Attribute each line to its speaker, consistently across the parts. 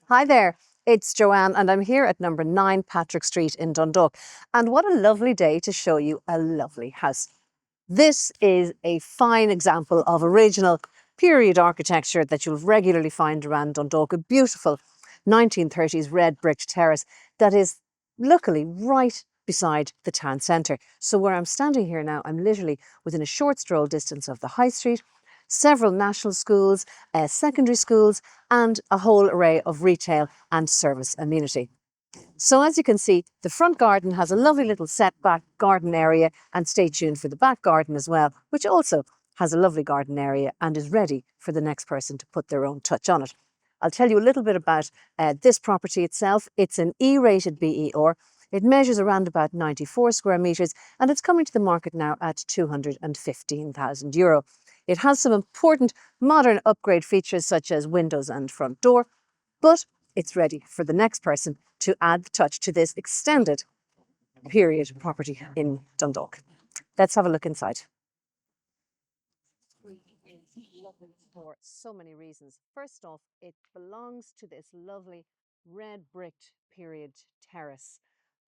Speaker 1: Hi there, it's Joanne and I'm here at number 9 Patrick Street in Dundalk. And what a lovely day to show you a lovely house. This is a fine example of original period architecture that you'll regularly find around Dundalk. A beautiful 1930s red brick terrace that is luckily right beside the town centre. So where I'm standing here now, I'm literally within a short stroll distance of the high street, several national schools, secondary schools, and a whole array of retail and service amenity. So as you can see, the front garden has a lovely little setback garden area, and stay tuned for the back garden as well, which also has a lovely garden area and is ready for the next person to put their own touch on it. I'll tell you a little bit about this property itself. It's an E-rated BER. It measures around about 94 square metres and it's coming to the market now at €215,000. It has some important modern upgrade features such as windows and front door, but it's ready for the next person to add the touch to this extended period property in Dundalk. Let's have a look inside. For so many reasons. First off, it belongs to this lovely red bricked period terrace.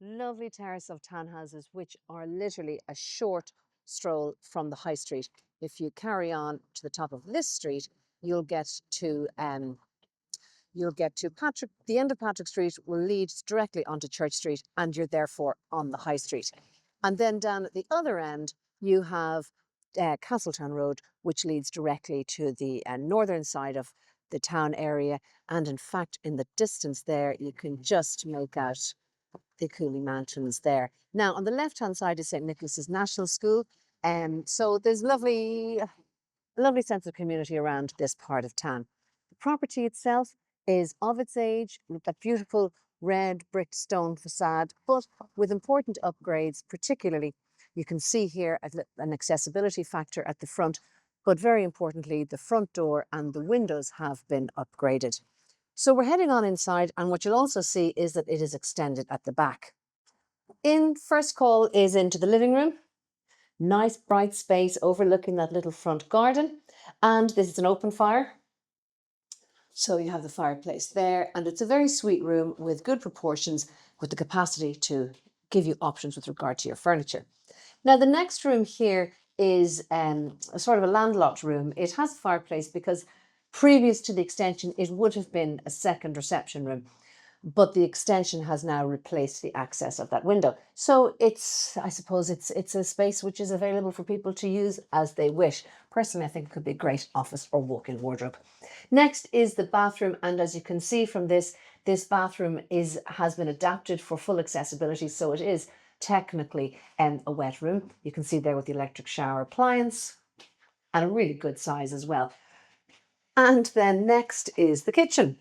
Speaker 1: Lovely terrace of townhouses, which are literally a short stroll from the high street. If you carry on to the top of this street, you'll get to Patrick. The end of Patrick Street will lead directly onto Church Street, and you're therefore on the high street. And then down at the other end, you have Castletown Road, which leads directly to the northern side of the town area. And in fact, in the distance there, you can just make out the Cooley Mountains there. Now, on the left-hand side is St. Nicholas's National School. So there's lovely sense of community around this part of town. The property itself is of its age, with that beautiful red brick stone facade, but with important upgrades. Particularly, you can see here an accessibility factor at the front, but very importantly, the front door and the windows have been upgraded. So we're heading on inside, and what you'll also see is that it is extended at the back. In first call is into the living room. Nice bright space overlooking that little front garden. And this is an open fire. So you have the fireplace there, and it's a very sweet room with good proportions, with the capacity to give you options with regard to your furniture. Now, the next room here is a sort of a landlocked room. It has a fireplace because previous to the extension, it would have been a second reception room, but the extension has now replaced the access of that window. So I suppose it's a space which is available for people to use as they wish. Personally, I think it could be a great office or walk-in wardrobe. Next is the bathroom, and as you can see from this bathroom has been adapted for full accessibility, so it is technically a wet room. You can see there with the electric shower appliance, and a really good size as well. And then next is the kitchen.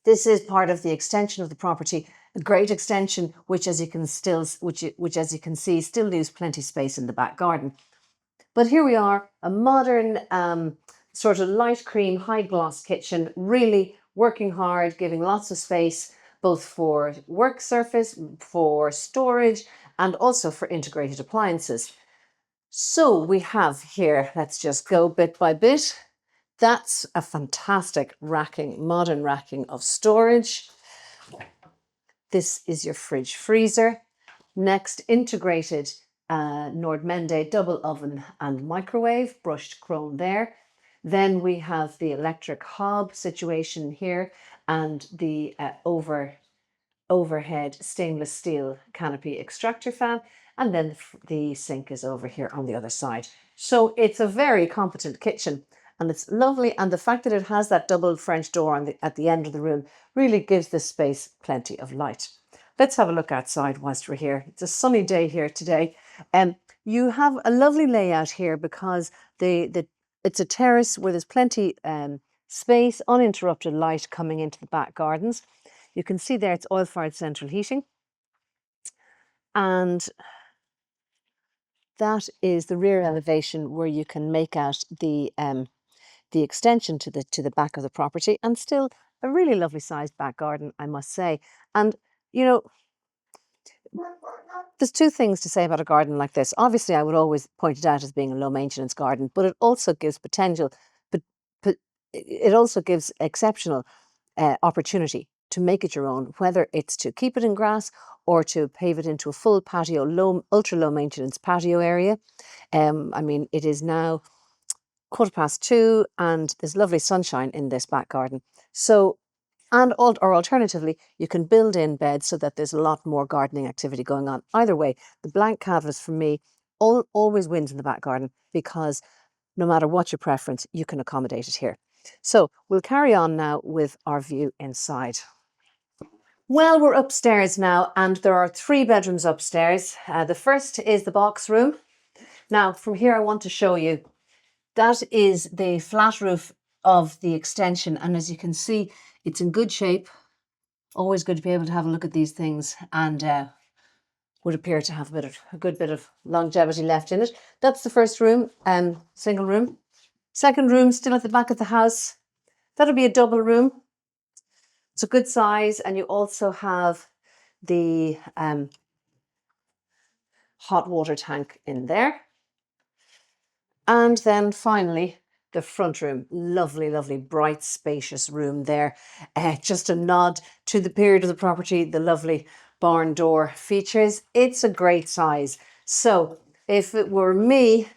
Speaker 1: This is part of the extension of the property, a great extension, which as you can see, still leaves plenty of space in the back garden. But here we are, a modern sort of light cream, high gloss kitchen, really working hard, giving lots of space, both for work surface, for storage, and also for integrated appliances. So we have here, let's just go bit by bit. That's a fantastic racking, modern racking of storage. This is your fridge freezer. Next, integrated Nordmende double oven and microwave, brushed chrome there. Then we have the electric hob situation here, and the overhead stainless steel canopy extractor fan. And then the sink is over here on the other side. So it's a very competent kitchen. And it's lovely, and the fact that it has that double French door at the end of the room really gives this space plenty of light. Let's have a look outside whilst we're here. It's a sunny day here today. You have a lovely layout here because it's a terrace where there's plenty space, uninterrupted light coming into the back gardens. You can see there it's oil-fired central heating. And that is the rear elevation where you can make out the extension to the back of the property, and still a really lovely sized back garden, I must say. And you know, there's two things to say about a garden like this. Obviously, I would always point it out as being a low maintenance garden, but it also gives potential, but it also gives exceptional opportunity to make it your own, whether it's to keep it in grass or to pave it into a full patio, ultra low maintenance patio area. I mean, it is now 2:15 and there's lovely sunshine in this back garden. So, or alternatively, you can build in beds so that there's a lot more gardening activity going on. Either way, the blank canvas for me always wins in the back garden, because no matter what your preference, you can accommodate it here. So we'll carry on now with our view inside. Well, we're upstairs now, and there are 3 bedrooms upstairs. The first is the box room. Now, from here, I want to show you, that is the flat roof of the extension. And as you can see, it's in good shape. Always good to be able to have a look at these things, and would appear to have a good bit of longevity left in it. That's the first room, single room. Second room, still at the back of the house. That'll be a double room. It's a good size, and you also have the hot water tank in there. And then finally, the front room. Lovely, lovely, bright, spacious room there. Just a nod to the period of the property, the lovely barn door features. It's a great size. So if it were me,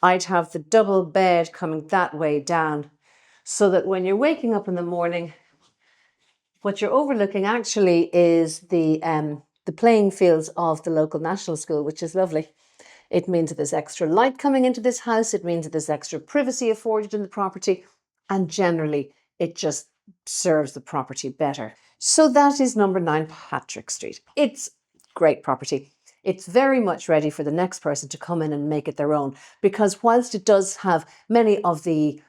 Speaker 1: I'd have the double bed coming that way down, so that when you're waking up in the morning, what you're overlooking actually is the playing fields of the local national school, which is lovely. It means that there's extra light coming into this house. It means that there's extra privacy afforded in the property, and generally it just serves the property better. So that is number 9 Patrick Street. It's great property. It's very much ready for the next person to come in and make it their own, because whilst it does have many of the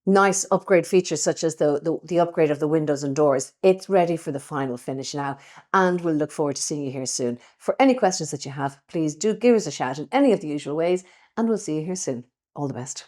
Speaker 1: nice upgrade features, such as the upgrade of the windows and doors, it's ready for the final finish now, and we'll look forward to seeing you here soon. For any questions that you have, please do give us a shout in any of the usual ways, and we'll see you here soon. All the best.